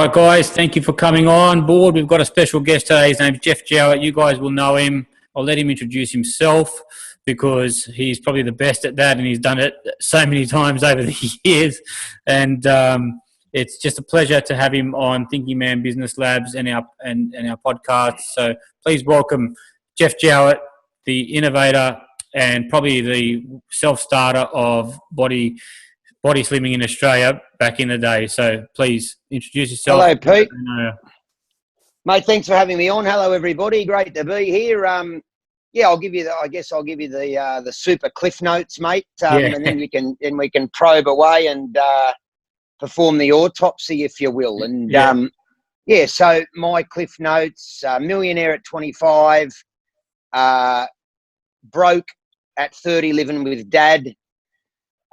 right, guys. Thank you for coming on board. We've got a special guest today. His name's Geoff Jowett. You guys will know him. I'll let him introduce himself because he's probably the best at that, and he's done it so many times over the years. And it's just a pleasure to have him on Thinking Man Business Labs and our podcast. So please welcome Geoff Jowett, the innovator and probably the self-starter of body slimming in Australia back in the day. So please introduce yourself. Hello, Pete. Mate, thanks for having me on. Hello, everybody. Great to be here. I'll give you the super cliff notes, mate. And then we can probe away and perform the autopsy, if you will. And so my cliff notes: millionaire at 25, broke at 30, living with dad.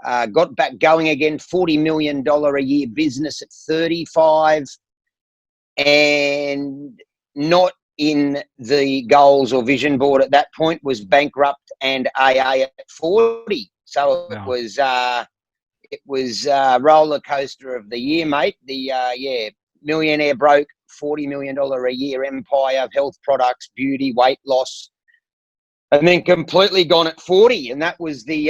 Got back going again, $40 million a year business at 35, and not in the goals or vision board at that point, was bankrupt and AA at 40. So wow. It was roller coaster of the year, mate. Millionaire broke, $40 million a year empire of health products, beauty, weight loss. And then completely gone at 40, and that was the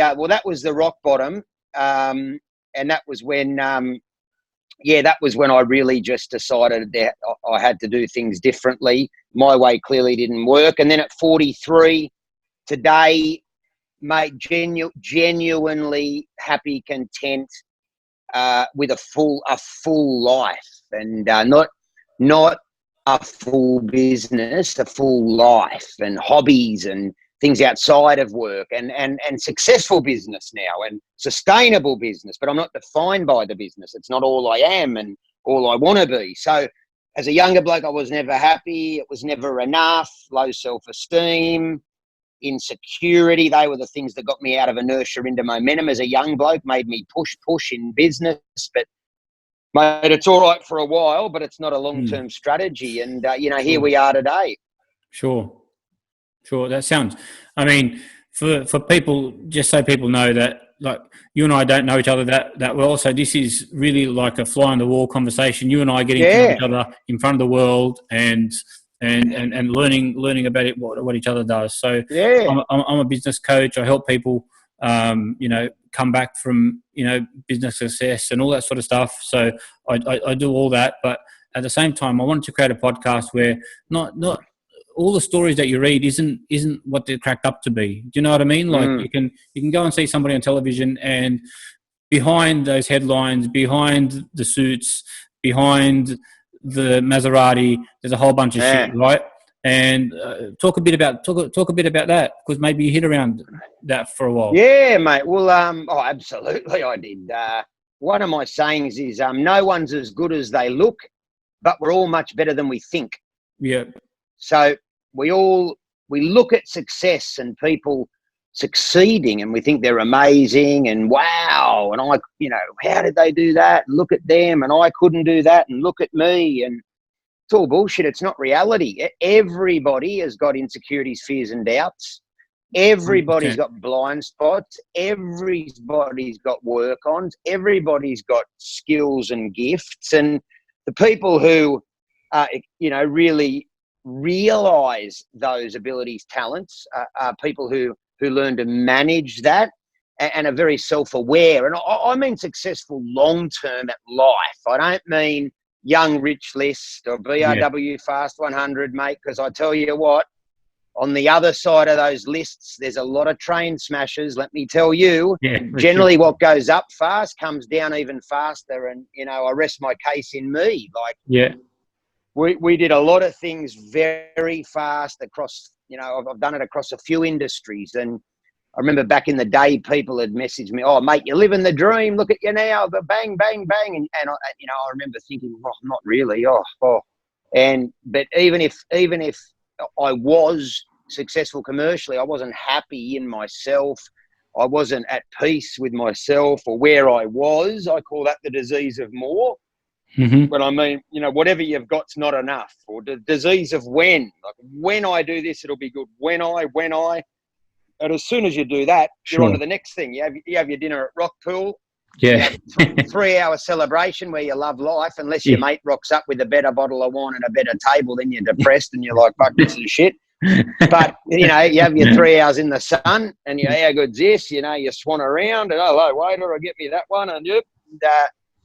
rock bottom, and that was when I really just decided that I had to do things differently. My way clearly didn't work, and then at 43, today, mate, genuinely happy, content, with a full life, and not a full business, a full life, and hobbies and things outside of work, and successful business now, and sustainable business. But I'm not defined by the business. It's not all I am and all I want to be. So as a younger bloke, I was never happy. It was never enough. Low self-esteem, insecurity. They were the things that got me out of inertia into momentum as a young bloke, made me push in business. But mate, it's all right for a while, but it's not a long-term strategy. And, here we are today. Sure. That sounds, I mean, for people, just so people know that, like, you and I don't know each other that well. So this is really like a fly on the wall conversation. You and I getting to know each other in front of the world and learning about it, what each other does. So I'm a business coach. I help people, come back from, business success and all that sort of stuff. So I do all that. But at the same time, I wanted to create a podcast where not all the stories that you read isn't what they're cracked up to be. Do you know what I mean? Like you can go and see somebody on television, and behind those headlines, behind the suits, behind the Maserati, there's a whole bunch of shit, right? And talk a bit about that, because maybe you hit around that for a while. Yeah, mate. Well, absolutely, I did. One of my sayings is, no one's as good as they look, but we're all much better than we think. Yeah. So we look at success and people succeeding, and we think they're amazing, and wow, and how did they do that? Look at them, and I couldn't do that, and look at me, and it's all bullshit. It's not reality. Everybody has got insecurities, fears, and doubts. Everybody's got blind spots. Everybody's got work-ons. Everybody's got skills and gifts, and the people who, really realize those abilities, talents, are people who learn to manage that and are very self-aware. And I mean successful long-term at life. I don't mean young rich list or BRW Fast 100, mate, because I tell you what, on the other side of those lists, there's a lot of train smashers, let me tell you. Generally what goes up fast comes down even faster, and, I rest my case in me. We did a lot of things very fast across, I've done it across a few industries. And I remember back in the day, people had messaged me, "Oh, mate, you're living the dream. Look at you now, but bang, bang, bang." And I remember thinking, "Oh, not really." But even if I was successful commercially, I wasn't happy in myself. I wasn't at peace with myself or where I was. I call that the disease of more. Mm-hmm. But I mean, whatever you've got's not enough. Or the disease of when. Like, when I do this, it'll be good. When I. And as soon as you do that, you're on to the next thing. You have your dinner at Rock Pool. Yeah. 3-hour celebration where you love life, unless your mate rocks up with a better bottle of wine and a better table, then you're depressed and you're like, fuck, this is shit. But, you know, you have your 3 hours in the sun and you how good's this? You know, you swan around and, oh, hello, waiter, I'll get me that one. And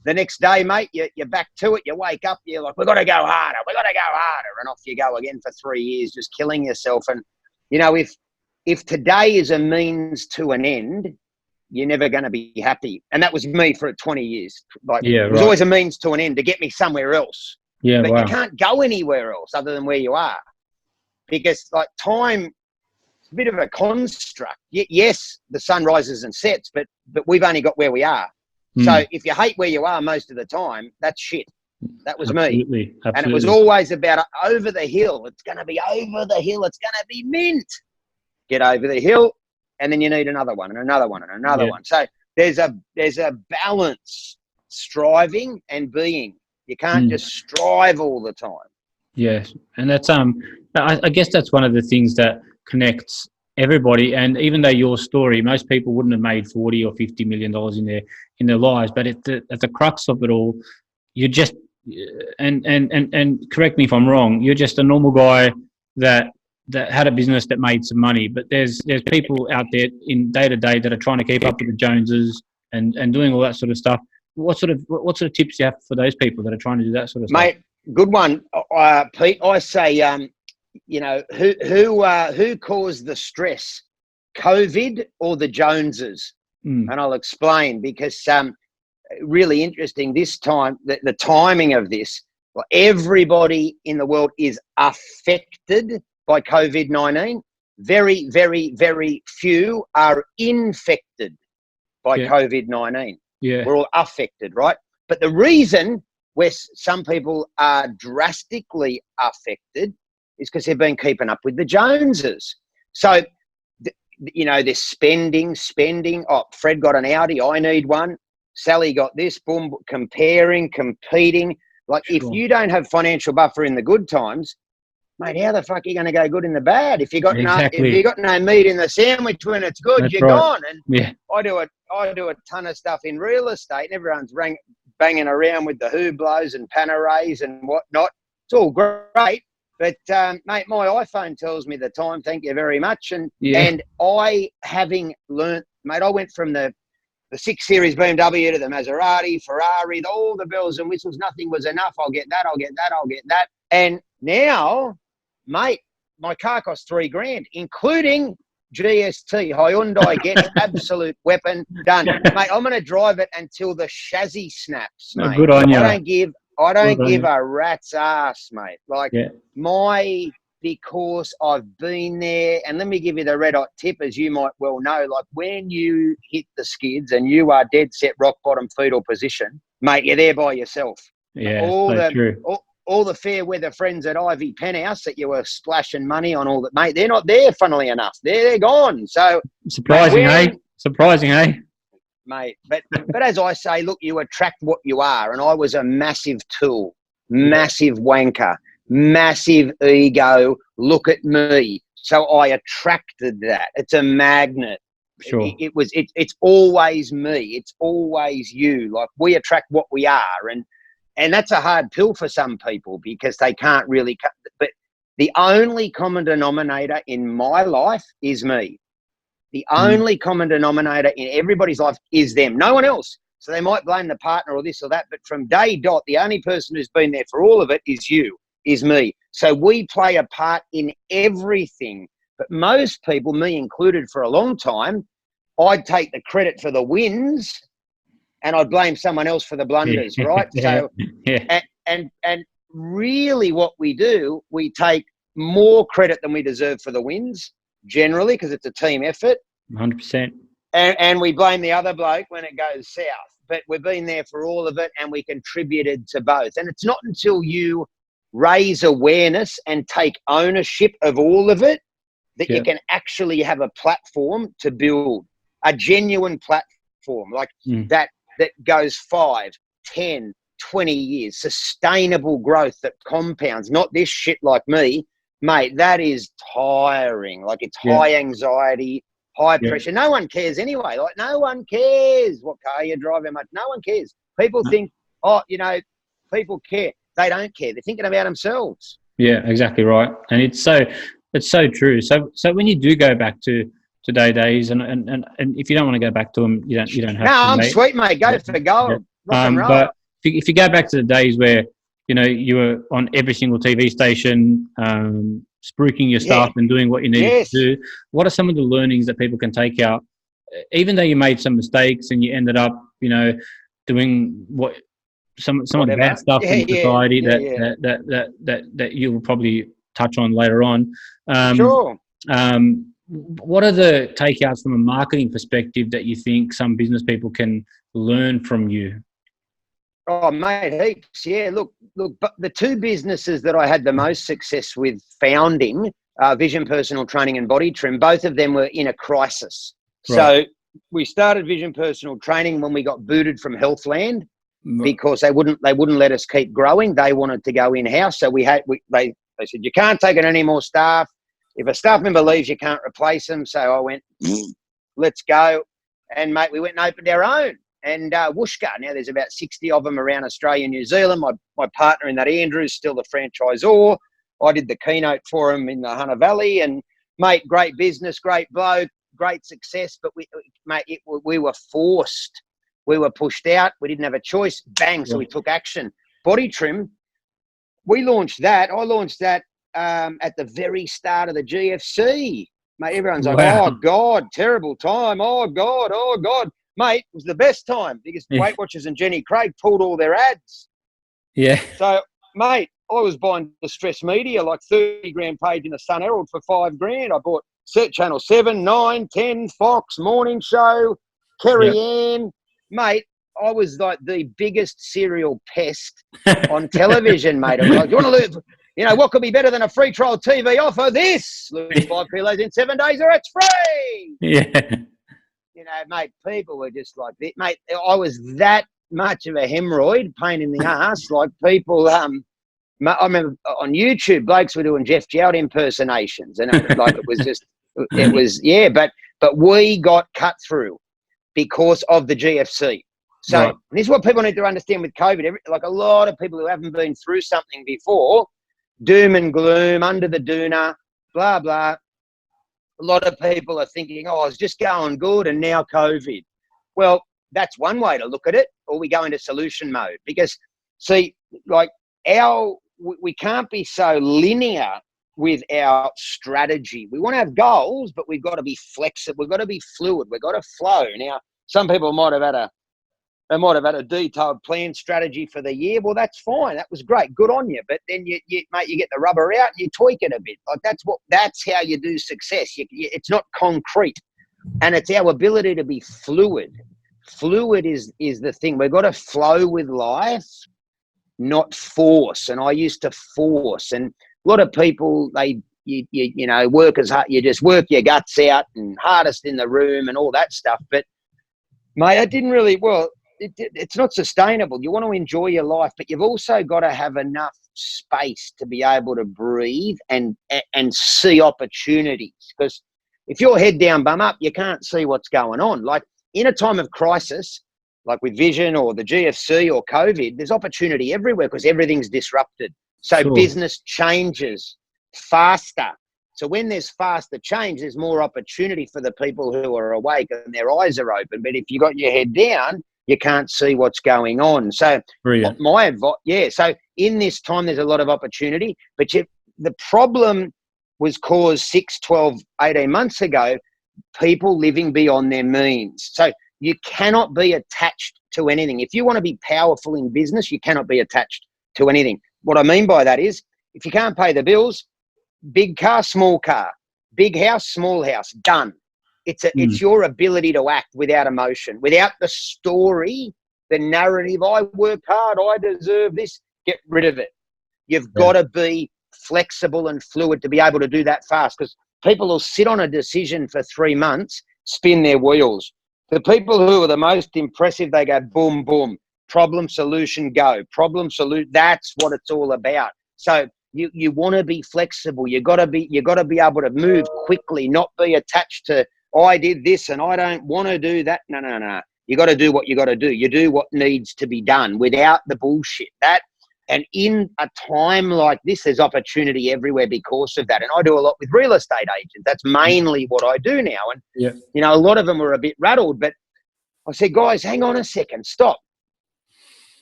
the next day, mate, you're back to it. You wake up, you're like, we've got to go harder. We've got to go harder. And off you go again for 3 years, just killing yourself. And, you know, if today is a means to an end, you're never going to be happy. And that was me for 20 years. Like, it was always a means to an end to get me somewhere else. Yeah, but you can't go anywhere else other than where you are. Because, like, time is a bit of a construct. Yes, the sun rises and sets, but we've only got where we are. So if you hate where you are most of the time, that's shit. That was me. And it was always about over the hill. It's going to be over the hill. It's going to be mint. Get over the hill, and then you need another one and another one and another one. So there's a balance, striving and being. You can't just strive all the time. Yes, and that's I guess that's one of the things that connects everybody. And even though your story, most people wouldn't have made $40 or $50 million in their lives, but at the crux of it all, you're just and correct me if I'm wrong, you're just a normal guy that had a business that made some money. But there's people out there in day to day that are trying to keep up with the Joneses and doing all that sort of stuff. What sort of tips do you have for those people that are trying to do that sort of stuff? Mate, good one, Pete. I say, you know, who caused the stress, COVID or the Joneses? And I'll explain, because really interesting this time, the timing of this. Well, everybody in the world is affected by COVID-19. Very, very, very few are infected by COVID-19. Yeah. We're all affected, right? But the reason where some people are drastically affected is because they've been keeping up with the Joneses. So, you know, they're spending. Oh, Fred got an Audi, I need one. Sally got this, boom, comparing, competing. Like, if you don't have financial buffer in the good times, mate, how the fuck are you going to go good in the bad? If you got no meat in the sandwich when it's good, you're gone. And I do a ton of stuff in real estate, and everyone's banging around with the Hublots and Panares and whatnot. It's all great, but mate, my iPhone tells me the time. Thank you very much. And I, having learnt, mate, I went from the 6 Series BMW to the Maserati, Ferrari, all the bells and whistles. Nothing was enough. I'll get that. And now, mate, my car costs $3,000, including GST. Hyundai gets absolute weapon done. Mate, I'm going to drive it until the chassis snaps, mate. Good on you. I don't give a rat's ass, mate. Like, because I've been there. And let me give you the red hot tip, as you might well know. Like, when you hit the skids and you are dead set rock bottom fetal position, mate, you're there by yourself. Yeah, true. All the fair weather friends at Ivy Penthouse that you were splashing money on, all that, mate, they're not there, funnily enough. They're gone. So surprising, eh? Mate, but as I say, look, you attract what you are. And I was a massive tool, massive wanker, massive ego. Look at me. So I attracted that. It's a magnet. Sure. It's always me. It's always you. Like, we attract what we are. And that's a hard pill for some people, because they can't really cut. But the only common denominator in my life is me. The only common denominator in everybody's life is them. No one else. So they might blame the partner or this or that. But from day dot, the only person who's been there for all of it is me. So we play a part in everything. But most people, me included for a long time, I'd take the credit for the wins and I'd blame someone else for the blunders, right? So, and really what we do, we take more credit than we deserve for the wins, generally, because it's a team effort. 100%. And we blame the other bloke when it goes south. But we've been there for all of it, and we contributed to both. And it's not until you raise awareness and take ownership of all of it that you can actually have a platform to build, a genuine platform like that goes 5, 10, 20 years, sustainable growth that compounds, not this shit like me, mate. That is tiring. Like, it's high anxiety, high pressure. No one cares anyway. Like, no one cares what car you drive, how much. No one cares. People think, oh, you know, people care. They don't care. They're thinking about themselves. Yeah, exactly right. And it's so true. So when you do go back to today days, and if you don't want to go back to them, you don't have no, to. I'm mate. sweet, mate. Go for gold. Rock and roll. But if you go back to the days where, you know, you were on every single TV station, spruiking your stuff and doing what you needed to do, what are some of the learnings that people can take out, even though you made some mistakes and you ended up, you know, doing what some of the bad stuff in society that you will probably touch on later on. Sure. What are the takeouts from a marketing perspective that you think some business people can learn from you? Oh, mate, heaps. Yeah, look, but the two businesses that I had the most success with founding, Vision Personal Training and BodyTrim, both of them were in a crisis. Right. So we started Vision Personal Training when we got booted from Healthland because they wouldn't let us keep growing. They wanted to go in-house. So they said, you can't take in any more staff. If a staff member leaves, you can't replace them. So I went, let's go. And, mate, we went and opened our own. And Whooshka, now there's about 60 of them around Australia and New Zealand. My partner in that, Andrew, is still the franchisor. I did the keynote for him in the Hunter Valley. And, mate, great business, great bloke, great success. But, we were forced. We were pushed out. We didn't have a choice. Bang, so we took action. BodyTrim, we launched that. I launched that at the very start of the GFC. Mate, everyone's like, oh, God, terrible time. Oh, God. Mate, it was the best time because Weight Watchers and Jenny Craig pulled all their ads. Yeah. So, mate, I was buying distress media, like 30 grand page in the Sun Herald for $5,000. I bought Channel 7, 9, 10, Fox, Morning Show, Kerry Ann. Mate, I was like the biggest serial pest on television, mate. I was like, you want to lose? You know, what could be better than a free trial TV offer? This, lose 5 kilos in 7 days or it's free. Yeah. You know, mate, people were just like, mate, I was that much of a hemorrhoid, pain in the ass. Like people, I remember on YouTube, blokes were doing Geoff Jowett impersonations. And but we got cut through because of the GFC. So this is what people need to understand with COVID. Like a lot of people who haven't been through something before, doom and gloom, under the doona, blah, blah. A lot of people are thinking, oh, I was just going good and now COVID. Well, that's one way to look at it, or we go into solution mode. Because, see, like we can't be so linear with our strategy. We want to have goals, but we've got to be flexible. We've got to be fluid. We've got to flow. Now, some people might have had a detailed plan strategy for the year. Well, that's fine. That was great. Good on you. But then you get the rubber out and you tweak it a bit. Like that's how you do success. It's not concrete, and it's our ability to be fluid. Fluid is the thing. We've got to flow with life, not force. And I used to force. And a lot of people, you know, work as hard. You just work your guts out and hardest in the room and all that stuff. But mate, it didn't really it's not sustainable. You want to enjoy your life, but you've also got to have enough space to be able to breathe and see opportunities. Because if you're head down, bum up, you can't see what's going on. Like in a time of crisis, like with Vision or the GFC or COVID, there's opportunity everywhere because everything's disrupted. So business changes faster. So when there's faster change, there's more opportunity for the people who are awake and their eyes are open. But if you got your head down, you can't see what's going on. So my advice, so in this time, there's a lot of opportunity, but the problem was caused 6, 12, 18 months ago, people living beyond their means. So you cannot be attached to anything. If you want to be powerful in business, you cannot be attached to anything. What I mean by that is if you can't pay the bills, big car, small car, big house, small house, done. It's your ability to act without emotion, without the story, the narrative. I work hard. I deserve this. Get rid of it. You've got to be flexible and fluid to be able to do that fast because people will sit on a decision for 3 months, spin their wheels. The people who are the most impressive, they go boom, boom, problem, solution, go. Problem, solution. That's what it's all about. So you want to be flexible. You got to be able to move quickly, not be attached to I did this and I don't want to do that. No, no, no. You got to do what you got to do. You do what needs to be done without the bullshit. And in a time like this, there's opportunity everywhere because of that. And I do a lot with real estate agents. That's mainly what I do now. And, you know, a lot of them were a bit rattled, but I said, guys, hang on a second, stop.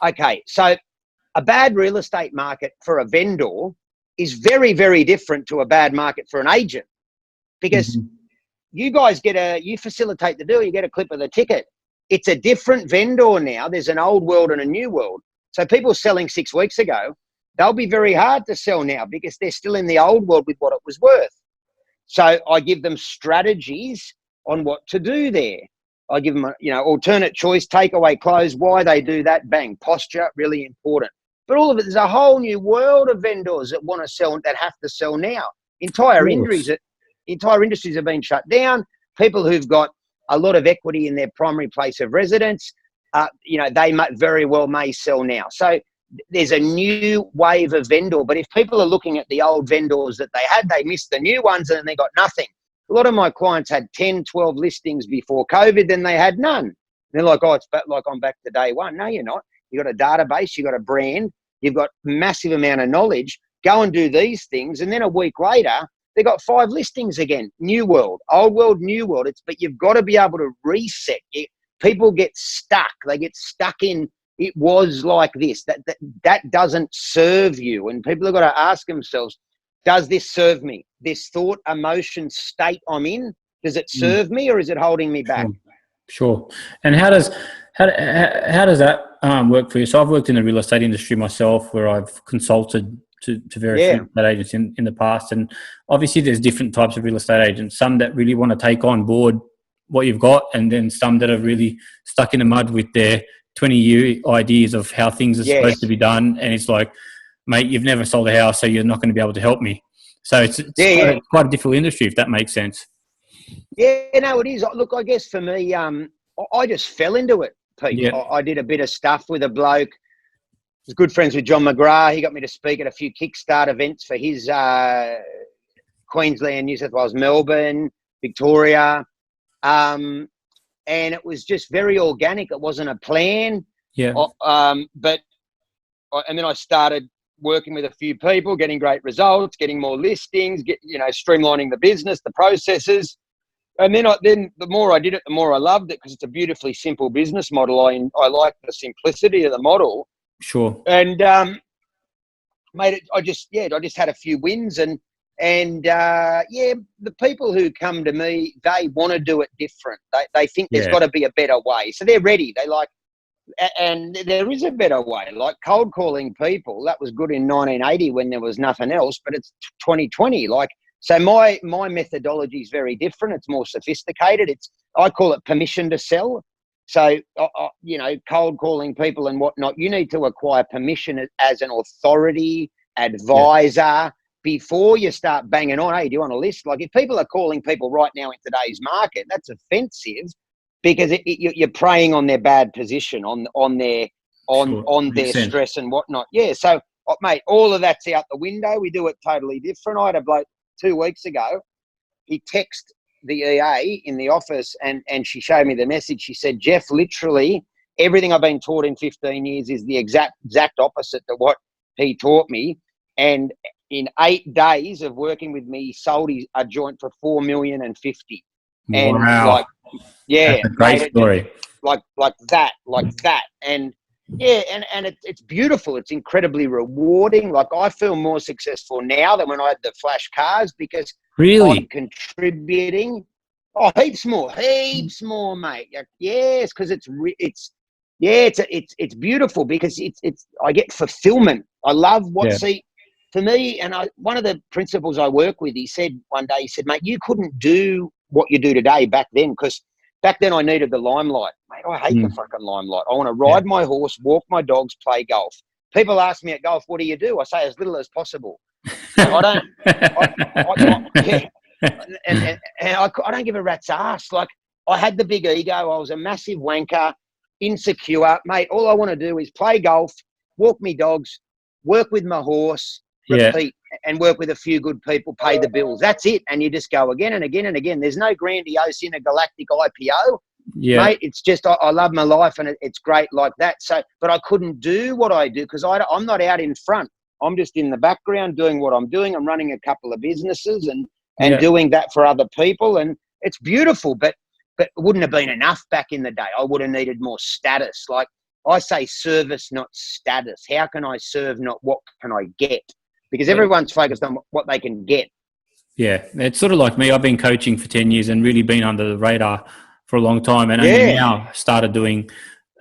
Okay, so a bad real estate market for a vendor is very, very different to a bad market for an agent, because you guys you facilitate the deal, you get a clip of the ticket. It's a different vendor now. There's an old world and a new world. So people selling 6 weeks ago, they'll be very hard to sell now because they're still in the old world with what it was worth. So I give them strategies on what to do there. I give them, alternate choice, takeaway, close, why they do that, bang, posture, really important. But all of it, there's a whole new world of vendors that want to sell, that have to sell now. Entire industries have been shut down. People who've got a lot of equity in their primary place of residence, they very well may sell now. So there's a new wave of vendor. But if people are looking at the old vendors that they missed the new ones and they got nothing. A lot of my clients had 10, 12 listings before COVID, then they had none. They're like, oh, it's like I'm back to day one. No, you're not. You've got a database, you've got a brand, you've got massive amount of knowledge. Go and do these things. And then a week later, they got 5 listings again. New world, old world, new world. But you've got to be able to reset. People get stuck. They get stuck in, it was like this. That doesn't serve you. And people have got to ask themselves, does this serve me? This thought, emotion state I'm in, does it serve me or is it holding me back? Sure. And how does that work for you? So I've worked in the real estate industry myself, where I've consulted to various real estate agents in the past. And obviously there's different types of real estate agents, some that really want to take on board what you've got, and then some that are really stuck in the mud with their 20-year ideas of how things are supposed to be done. And it's like, mate, you've never sold a house, so you're not going to be able to help me. So it's quite a difficult industry, if that makes sense. Yeah, no, it is. Look, I guess for me, I just fell into it, Pete. Yeah. I did a bit of stuff with a bloke. I was good friends with John McGrath. He got me to speak at a few Kickstart events for his Queensland, New South Wales, Melbourne, Victoria. And it was just very organic. It wasn't a plan. Yeah. And then I started working with a few people, getting great results, getting more listings, streamlining the business, the processes. And then the more I did it, the more I loved it, because it's a beautifully simple business model. I like the simplicity of the model. Sure. And I just had a few wins, and the people who come to me, they want to do it different. They think there's got to be a better way, so they're ready. They like. And there is a better way, like cold calling people. That was good in 1980 when there was nothing else, but it's 2020. So my methodology is very different. It's more sophisticated. I call it permission to sell. So, cold calling people and whatnot, you need to acquire permission as an authority, advisor, before you start banging on, hey, do you want a list? Like, if people are calling people right now in today's market, that's offensive. Because you're preying on their bad position, on their stress and whatnot. Yeah, so mate, all of that's out the window. We do it totally different. I had a bloke 2 weeks ago. He texted the EA in the office, and she showed me the message. She said, Geoff, literally everything I've been taught in 15 years is the exact opposite to what he taught me. And in 8 days of working with me, he sold a joint for $4 million and 50. And wow. That's a great story. Like that. And it's beautiful. It's incredibly rewarding. Like, I feel more successful now than when I had the flash cars, because I'm contributing. Oh, heaps more, mate. Yes, because it's beautiful, because I get fulfillment. I love for me, and one of the principals I work with, he said one day, mate, you couldn't do what you do today back then, because back then I needed the limelight. Mate, I hate the fucking limelight. I want to ride my horse, walk my dogs, play golf. People ask me at golf, what do you do? I say as little as possible. I don't give a rat's ass. Like, I had the big ego. I was a massive wanker, insecure. Mate, all I want to do is play golf, walk me dogs, work with my horse, repeat. and work with a few good people, pay the bills. That's it. And you just go again and again and again. There's no grandiose intergalactic IPO. Yeah. Mate, it's just I love my life, and it's great like that. So, but I couldn't do what I do because I'm not out in front. I'm just in the background doing what I'm doing. I'm running a couple of businesses and doing that for other people, and it's beautiful. But it wouldn't have been enough back in the day. I would have needed more status. Like I say, service, not status. How can I serve, not what can I get? Because everyone's focused on what they can get. Yeah, it's sort of like me. I've been coaching for 10 years and really been under the radar for a long time, and only now started doing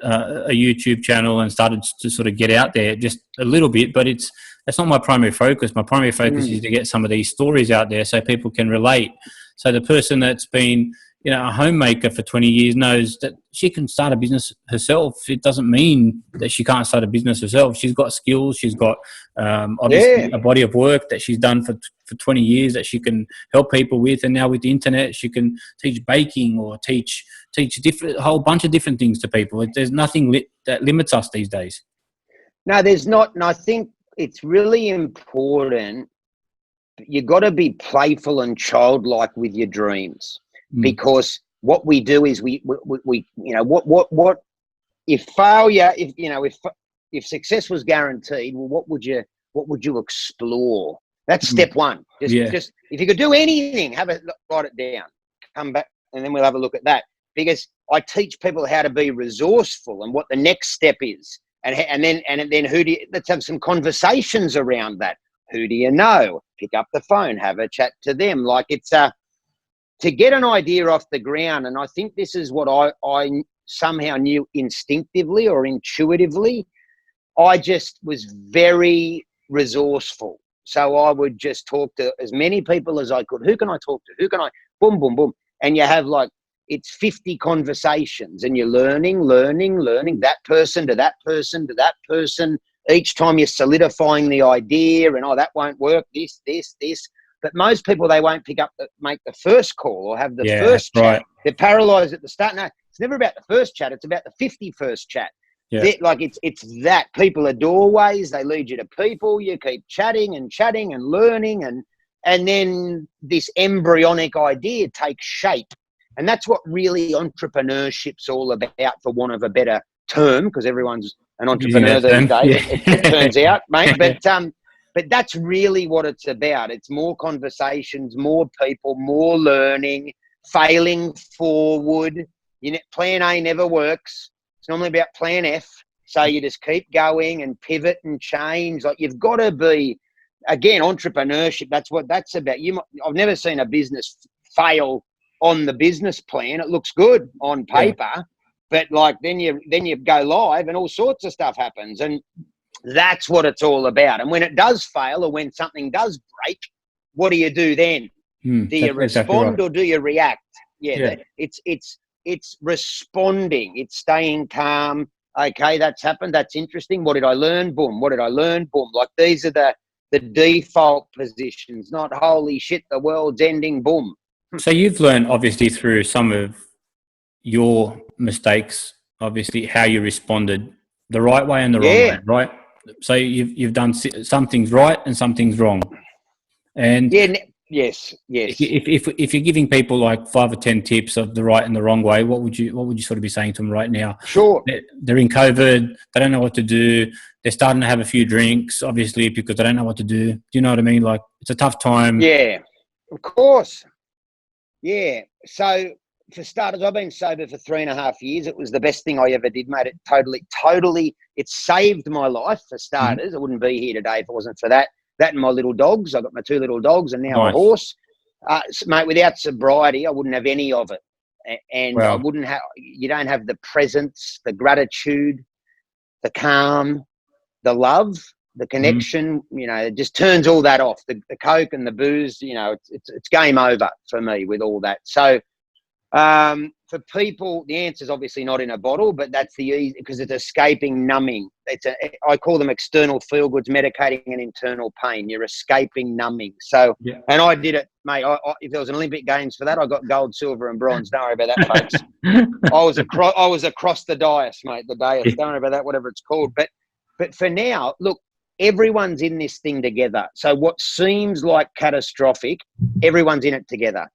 a YouTube channel and started to sort of get out there just a little bit, but it's not my primary focus. My primary focus is to get some of these stories out there so people can relate. So the person that's been, you know, a homemaker for 20 years knows that she can start a business herself. It doesn't mean that she can't start a business herself. She's got skills. She's got obviously a body of work that she's done for 20 years that she can help people with. And now with the internet, she can teach baking or teach a whole bunch of different things to people. There's nothing that limits us these days. No, there's not. And I think it's really important. You got to be playful and childlike with your dreams. Because what we do is we you know, what if failure, if success was guaranteed, well, what would you explore? That's step one. Just if you could do anything, write it down, come back, and then we'll have a look at that. Because I teach people how to be resourceful and what the next step is, and then let's have some conversations around that. Who do you know? Pick up the phone, have a chat to them. Like it's to get an idea off the ground. And I think this is what I somehow knew instinctively or intuitively. I just was very resourceful. So I would just talk to as many people as I could. Who can I talk to? Who can I, boom, boom, boom. And you have it's 50 conversations and you're learning, that person to that person to that person. Each time you're solidifying the idea and, that won't work, this. But most people, they won't make the first call or have the first chat. Right. They're paralyzed at the start. No, it's never about the first chat. It's about the 51st chat. Yeah. It's that. People are doorways. They lead you to people. You keep chatting and learning. And then this embryonic idea takes shape. And that's what really entrepreneurship's all about, for want of a better term, because everyone's an entrepreneur these days, it turns out, mate. But that's really what it's about. It's more conversations, more people, more learning, failing forward. Plan A never works. It's normally about plan F. So you just keep going and pivot and change. Like you've got to be, again, entrepreneurship. That's what that's about. I've never seen a business fail on the business plan. It looks good on paper, but then you go live and all sorts of stuff happens. And that's what it's all about. And when it does fail or when something does break, what do you do then? Do you respond or do you react? It's responding. It's staying calm. Okay, that's happened. That's interesting. What did I learn? Boom. What did I learn? Boom. Like these are the default positions, not holy shit, the world's ending. Boom. So you've learned obviously through some of your mistakes, obviously how you responded the right way and the wrong way, right? So you've done some things right and some things wrong, and yes. If you're giving people like 5 or 10 tips of the right and the wrong way, what would you sort of be saying to them right now? Sure. They're in COVID. They don't know what to do. They're starting to have a few drinks, obviously, because they don't know what to do. Do you know what I mean? Like it's a tough time. Yeah, of course. Yeah. So for starters, I've been sober for 3.5 years. It was the best thing I ever did, mate. It totally, it saved my life for starters. I wouldn't be here today if it wasn't for that. That and my little dogs. I've got my 2 little dogs and now a horse. Mate, without sobriety, I wouldn't have any of it. And I wouldn't have, you don't have the presence, the gratitude, the calm, the love, the connection, it just turns all that off. The Coke and the booze, it's game over for me with all that. So, for people, the answer is obviously not in a bottle, but that's the easy, because it's escaping, numbing. I call them external feel goods, medicating an internal pain. You're escaping, numbing. So, and I did it, mate. If there was an Olympic Games for that, I got gold, silver, and bronze. Don't worry about that, folks. I was across the dais, mate. The dais. Don't worry about that, whatever it's called. But for now, look, everyone's in this thing together. So what seems like catastrophic, everyone's in it together.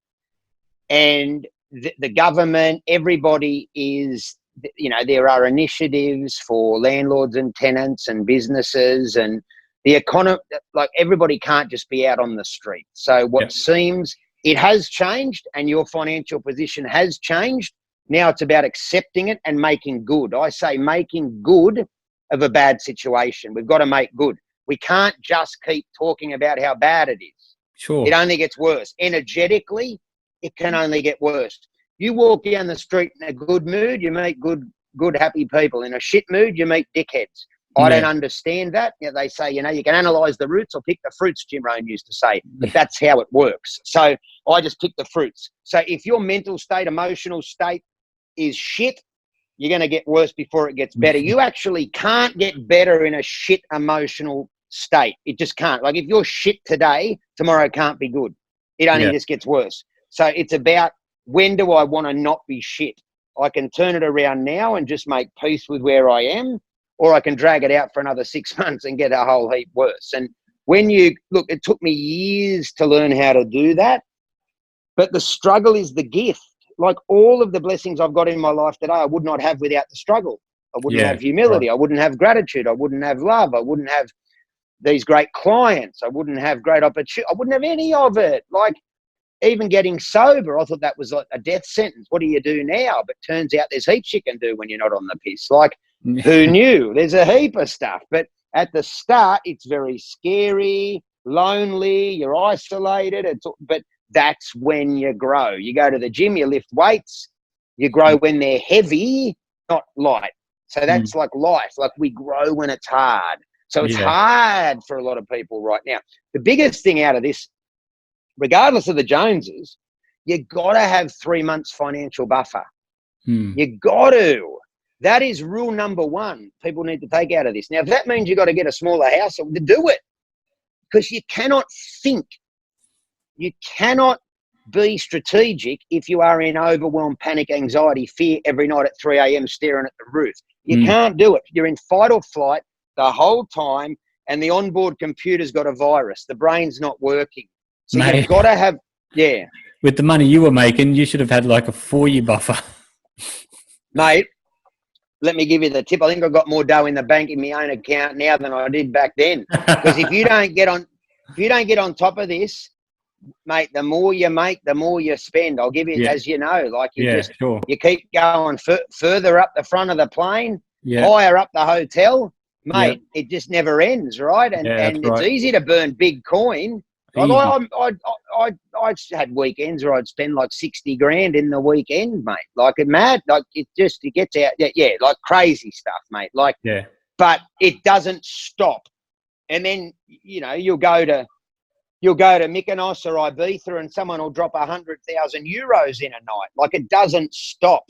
And the government, everybody is, you know, there are initiatives for landlords and tenants and businesses, and the economy, like everybody can't just be out on the street. So what seems, it has changed, and your financial position has changed. Now it's about accepting it and making good. I say making good of a bad situation. We've got to make good. We can't just keep talking about how bad it is. Sure. It only gets worse. Energetically, it can only get worse. You walk down the street in a good mood, you meet good, happy people. In a shit mood, you meet dickheads. I don't understand that. You know, they say, you know, you can analyse the roots or pick the fruits, Jim Rohn used to say, but that's how it works. So I just pick the fruits. So if your mental state, emotional state is shit, you're going to get worse before it gets better. You actually can't get better in a shit emotional state. It just can't. Like if you're shit today, tomorrow can't be good. It only just gets worse. So it's about, when do I want to not be shit? I can turn it around now and just make peace with where I am, or I can drag it out for another 6 months and get a whole heap worse. And when you look, it took me years to learn how to do that, but the struggle is the gift. Like all of the blessings I've got in my life today, I would not have without the struggle. I wouldn't have humility. I wouldn't have gratitude. I wouldn't have love. I wouldn't have these great clients. I wouldn't have great opportunity. I wouldn't have any of it. Like, even getting sober, I thought that was like a death sentence. What do you do now? But turns out there's heaps you can do when you're not on the piss. Like, who knew? There's a heap of stuff. But at the start, it's very scary, lonely, you're isolated. But that's when you grow. You go to the gym, you lift weights, you grow when they're heavy, not light. So that's like life. Like we grow when it's hard. So it's hard for a lot of people right now. The biggest thing out of this, regardless of the Joneses, you got to have 3 months financial buffer. You got to. That is rule number one people need to take out of this. Now, if that means you got to get a smaller house, do it. Because you cannot think. You cannot be strategic if you are in overwhelm, panic, anxiety, fear every night at 3 a.m. staring at the roof. You can't do it. You're in fight or flight the whole time, and the onboard computer's got a virus. The brain's not working. So mate, you've got to have, with the money you were making, you should have had like a 4-year buffer. Mate, let me give you the tip. I think I've got more dough in the bank in my own account now than I did back then. Because if you don't get on top of this, mate, the more you make, the more you spend. I'll give you, as you know, like you you keep going further up the front of the plane, higher up the hotel, mate. It just never ends, right? And it's easy to burn big coin. Like I had weekends where I'd spend like 60 grand in the weekend, mate. Like it mad, like it gets out, like crazy stuff, mate. Like, but it doesn't stop. And then you'll go to Mykonos or Ibiza, and someone will drop 100,000 euros in a night. Like it doesn't stop.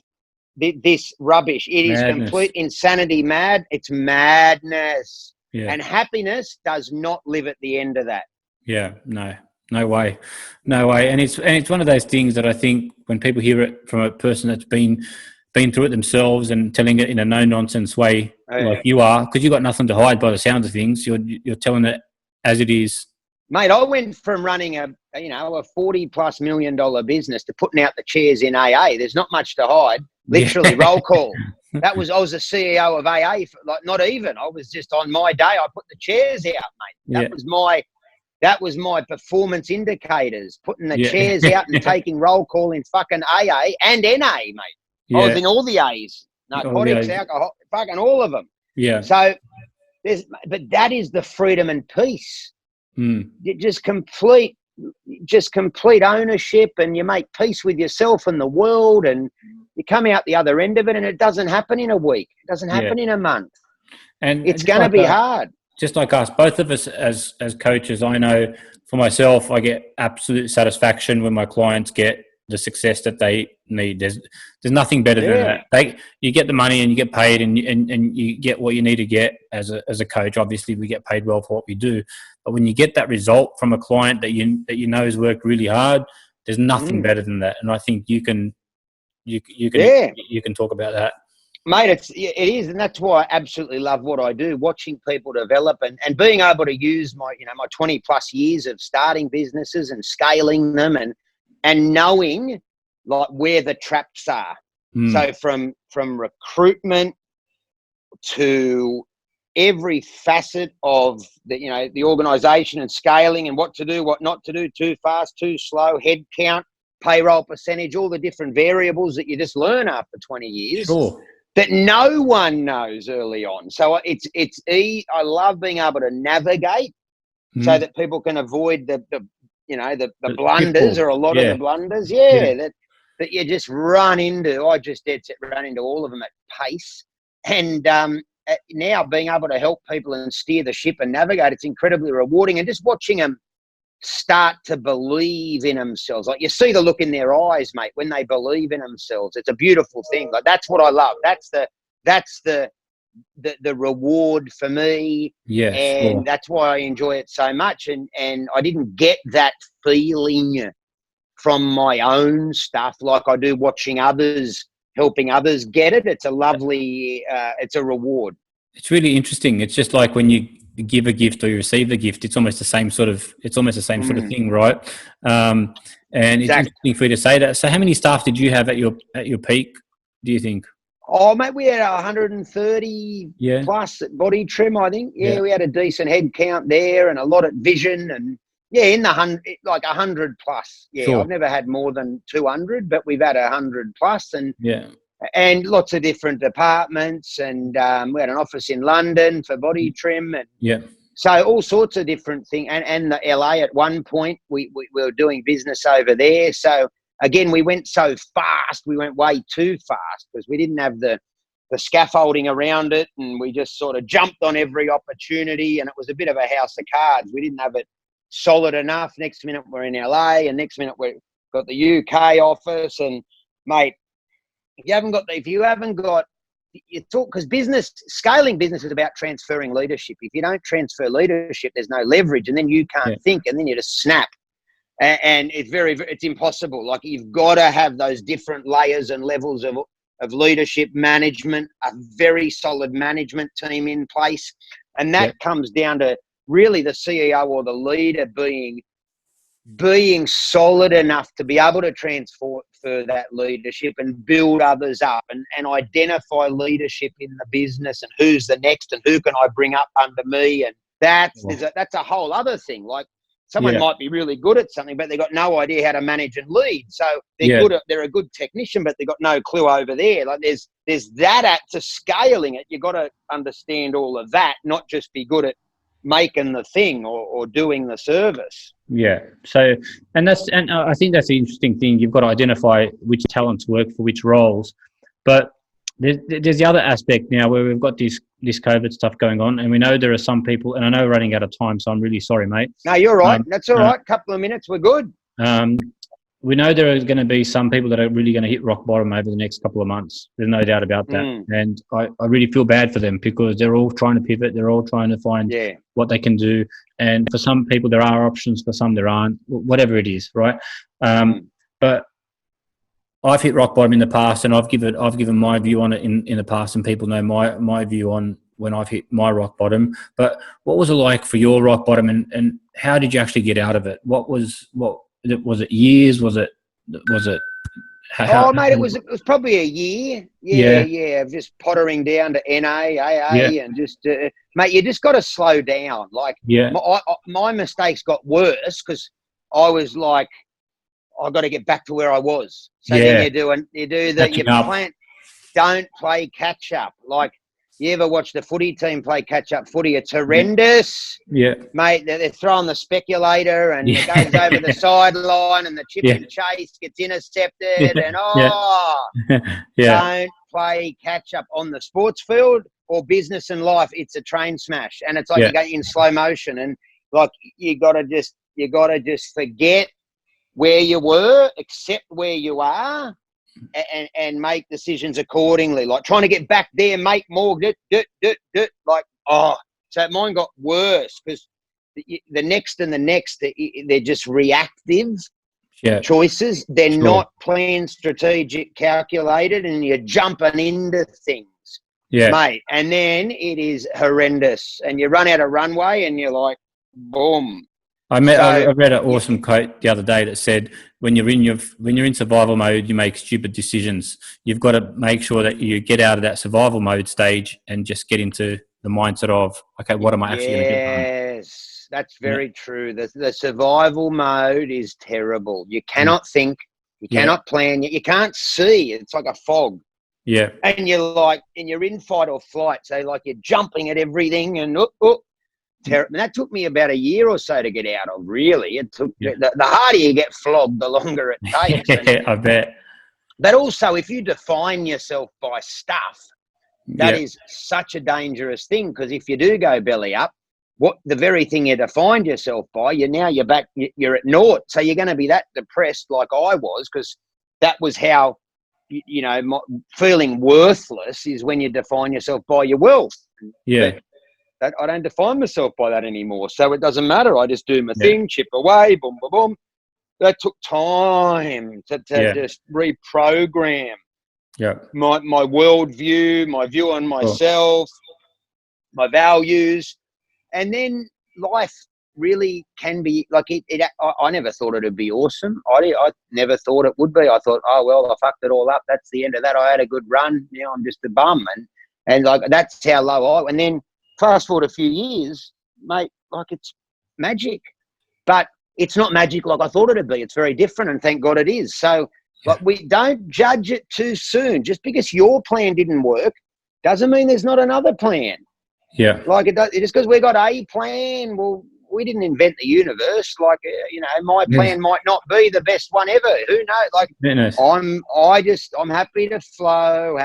This rubbish. It is complete insanity. It's madness. And happiness does not live at the end of that. Yeah, no way. And it's one of those things that I think when people hear it from a person that's been through it themselves and telling it in a no nonsense way, like you are, because you got nothing to hide by the sounds of things. You're telling it as it is. Mate, I went from running a $40+ million business to putting out the chairs in AA. There's not much to hide. Literally, roll call. I was the CEO of AA. Not even. I was just on my day. I put the chairs out, mate. That was my performance indicators, putting the chairs out and taking roll call in fucking AA and NA, mate. I was in all the A's, narcotics, alcohol, fucking all of them. Yeah. So, but that is the freedom and peace. Just complete ownership, and you make peace with yourself and the world, and you come out the other end of it, and it doesn't happen in a week. It doesn't happen in a month. And it's going to be hard. Just like us, both of us as coaches, I know for myself, I get absolute satisfaction when my clients get the success that they need. There's nothing better than that. You get the money and you get paid, and you get what you need to get as a coach. Obviously, we get paid well for what we do, but when you get that result from a client that you know has worked really hard, there's nothing better than that. And I think you can talk about that. Mate, it is, and that's why I absolutely love what I do, watching people develop and being able to use my 20 plus years of starting businesses and scaling them and knowing like where the traps are. So from recruitment to every facet of the organization and scaling and what to do, what not to do, too fast, too slow, head count, payroll percentage, all the different variables that you just learn after 20 years. Sure. That no one knows early on. So I love being able to navigate so that people can avoid the blunders or a lot of the blunders. That you just run into. I just run into all of them at pace. And now being able to help people and steer the ship and navigate, it's incredibly rewarding. And just watching them start to believe in themselves. Like you see the look in their eyes, mate, when they believe in themselves. It's a beautiful thing. Like that's what I love. That's the reward for me. Yes. And that's why I enjoy it so much. And I didn't get that feeling from my own stuff like I do watching others, helping others get it. It's a lovely, it's a reward. It's really interesting. It's just like when you give a gift or you receive the gift, it's almost the same sort of thing, right? And it's interesting for you to say that. So how many staff did you have at your peak, do you think? Oh, mate, we had 130 plus at BodyTrim, I think. Yeah, we had a decent head count there and a lot at Vision and in the 100 plus. Yeah, sure. I've never had more than 200, but we've had 100 plus and lots of different departments, and we had an office in London for BodyTrim, and so all sorts of different things. And the LA at one point, we were doing business over there. So again, we went so fast, we went way too fast because we didn't have the scaffolding around it, and we just sort of jumped on every opportunity, and it was a bit of a house of cards. We didn't have it solid enough. Next minute we're in LA, and next minute we've got the UK office, and mate, if you haven't got, you talk, because scaling business is about transferring leadership. If you don't transfer leadership, there's no leverage, and then you can't think, and then you just snap. And it's impossible. Like you've got to have those different layers and levels of leadership management, a very solid management team in place, and that comes down to really the CEO or the leader being solid enough to be able to transfer that leadership and build others up and identify leadership in the business and who's the next and who can I bring up under me. And that's a whole other thing. Like someone might be really good at something, but they've got no idea how to manage and lead. So they're a good technician, but they've got no clue over there. Like there's that to scaling it. You've got to understand all of that, not just be good at making the thing or doing the service. Yeah. So, and I think that's the interesting thing. You've got to identify which talents work for which roles. But there's the other aspect now where we've got this COVID stuff going on, and we know there are some people, and I know we're running out of time, so I'm really sorry, mate. No, you're right. That's all right. Couple of minutes, we're good. We know there are going to be some people that are really going to hit rock bottom over the next couple of months. There's no doubt about that. And I really feel bad for them because they're all trying to pivot. They're all trying to find what they can do. And for some people, there are options. For some, there aren't. Whatever it is, right? But I've hit rock bottom in the past, and I've given my view on it in the past, and people know my view on when I've hit my rock bottom. But what was it like for your rock bottom, and how did you actually get out of it? Was it years? Was it? Mate, it was probably a year. Yeah. Of just pottering down to NA, AA, and just mate, you just got to slow down. Like my mistakes got worse because I was like, I got to get back to where I was. So then don't play catch up. Like, you ever watch the footy team play catch up footy? It's horrendous. Yeah. Mate, they're throwing the speculator and it goes over the sideline and the chip and chase gets intercepted and don't play catch up on the sports field or business and life. It's a train smash and it's like you're going in slow motion and like you gotta just forget where you were, accept where you are, and make decisions accordingly. Like trying to get back there, make more, so mine got worse because the next, they're just reactive choices. They're not planned, strategic, calculated, and you're jumping into things. Yeah. mate. And then it is horrendous. And you run out of runway and you're like, boom. I read an awesome quote the other day that said, when you're in survival mode, you make stupid decisions. You've got to make sure that you get out of that survival mode stage and just get into the mindset of, okay, what am I actually going to get done? Yes, that's very true. The survival mode is terrible. You cannot think, you cannot plan, you can't see. It's like a fog. Yeah. And you're in fight or flight. So like you're jumping at everything and and that took me about a year or so to get out of, really. It took the harder you get flogged, the longer it takes. I bet. But also, if you define yourself by stuff, that is such a dangerous thing, because if you do go belly up, the very thing you defined yourself by, you're back, you're at naught. So you're going to be that depressed like I was, because that was how, feeling worthless is when you define yourself by your wealth. Yeah. But I don't define myself by that anymore. So it doesn't matter. I just do my thing, chip away, boom, boom, boom. That took time to just reprogram my worldview, my view on myself, my values. And then life really can be like I never thought it would be awesome. I never thought it would be. I thought, oh, well, I fucked it all up. That's the end of that. I had a good run. Now I'm just a bum. And like, that's how low and then fast forward a few years, mate, like it's magic. But it's not magic like I thought it'd be. It's very different, and thank God it is. So but we don't judge it too soon. Just because your plan didn't work doesn't mean there's not another plan. Yeah. Like just because we got a plan, well, we didn't invent the universe. Like, my plan might not be the best one ever. Who knows? Like, I'm happy to flow,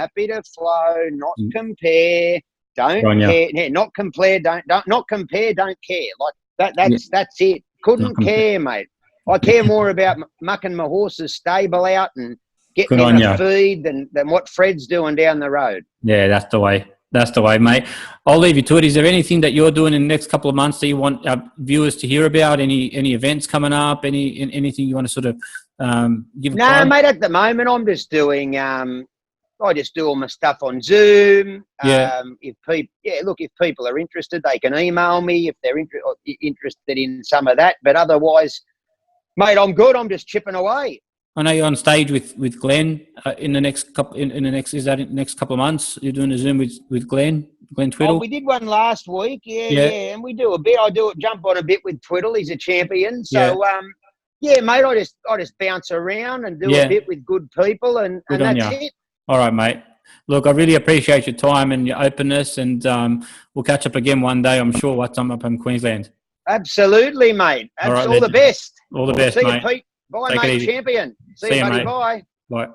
not compare. Don't care. Yeah, not compare. Not compare. Don't care. Like that's it. Couldn't care, mate. I care more about mucking my horse's stable out and getting him a feed than what Fred's doing down the road. Yeah, that's the way. That's the way, mate. I'll leave you to it. Is there anything that you're doing in the next couple of months that you want our viewers to hear about? Any events coming up? Anything you want to sort of give? No, mate. At the moment, I'm just doing. I just do all my stuff on Zoom. If people are interested, they can email me if they're interested in some of that. But otherwise, mate, I'm good. I'm just chipping away. I know you're on stage with Glenn in the next couple of months. You're doing a Zoom with Glenn Twiddle. Oh, we did one last week. Yeah, and we do a bit. I jump on a bit with Twiddle. He's a champion. So mate, I just bounce around and do a bit with good people, and that's it. All right, mate. Look, I really appreciate your time and your openness, and we'll catch up again one day, I'm sure, once I'm up in Queensland. Absolutely, mate. All the best. All the best, See mate. you, Pete. Bye, Take mate. Champion. See you, buddy. mate. Bye. Bye.